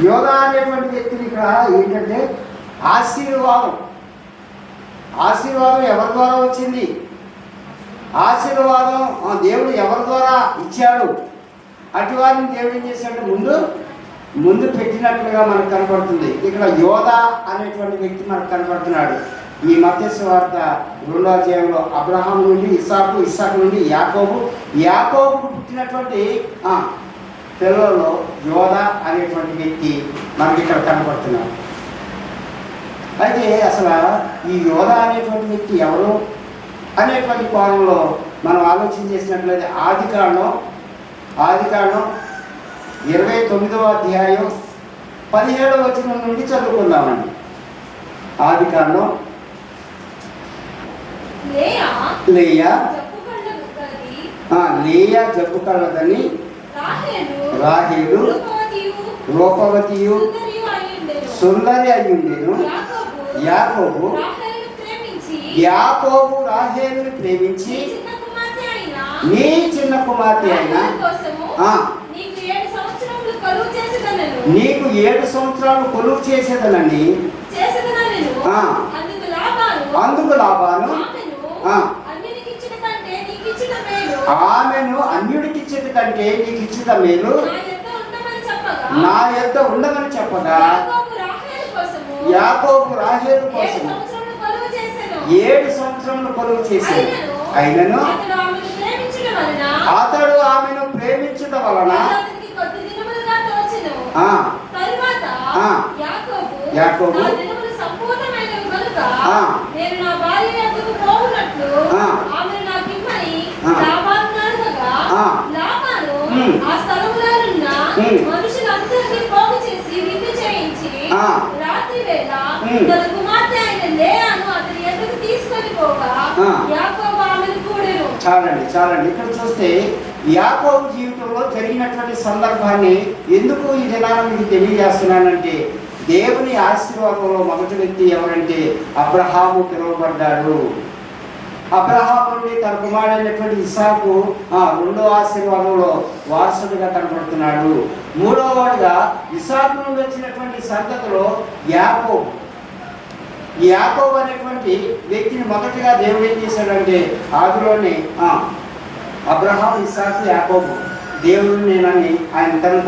యోధా అనేటువంటి వ్యక్తిని ఇక్కడ ఏంటంటే ఆశీర్వాదం ఎవరి ద్వారా వచ్చింది? ఆశీర్వాదం దేవుడు ఎవరి ద్వారా ఇచ్చాడు? అటు వారిని దేవుడు ఏం చేశాడు? ముందు పెట్టినట్లుగా మనకు కనపడుతుంది. ఇక్కడ యోధా అనేటువంటి వ్యక్తి మనకు కనపడుతున్నాడు. ఈ మత్తయి సువార్త 2వ అధ్యాయంలో అబ్రహాం నుండి ఇస్సాకు నుండి యాకోబుకు పుట్టినటువంటి పిల్లలలో యోధా అనేటువంటి వ్యక్తి మనకి ఇక్కడ కనపడుతున్నాడు. అయితే అసలు ఈ యోధా అనేటువంటి వ్యక్తి ఎవరు అనేటువంటి కోణంలో మనం ఆలోచన చేసినట్లయితే ఆదికాండం 29వ అధ్యాయం 17వ వచనం నుండి చదువుకుందామండి. ఆదికాండం లేయా జబ్బు కలదని రాహేలు రూపవతియు సుందరి అయ్యుండెను. యాకోబు రాహేలుని ప్రేమించి నీ చిన్న కుమార్తె అయిన నీకు 7 సంవత్సరాలు కొలువు చేసేదనని అందుకు లాబాను ఆమెను అన్యుడికిచ్చేది కంటే నీకు ఇచ్చుట మేలు నా యొద్ద ఉండమని చెప్పగా యాకోబు రాహేలు కోసం 7 సంవత్సరములు కొలువు చేశాడు. అయినను అతడు ఆమెను ప్రేమించడం వలన యాకోబు చాలండి. ఇక్కడ చూస్తే యాకోబు జీవితంలో జరిగినటువంటి సందర్భాన్ని ఎందుకు ఈ దినాన మీకు తెలియజేస్తున్నానంటే, దేవుని ఆశీర్వాదంలో మొదటి వ్యక్తి ఎవరంటే అబ్రహాము పిలువబడ్డాడు. అబ్రహాము నుండి తన కుమారుడైనటువంటి ఇస్సాకు 2వ ఆశీర్వాదంలో వారసుడిగా కనబడుతున్నాడు. 3వ వాడుగా ఇస్సాకు నుండి వచ్చినటువంటి సంతతిలో యాకోబు అనేటువంటి వ్యక్తిని మొదటిగా దేవుడు ఏం చేశాడంటే, ఆదిలోనే అబ్రహాము ఇస్సాకు యాకోబు దేవుడు నేనని ఆయన తను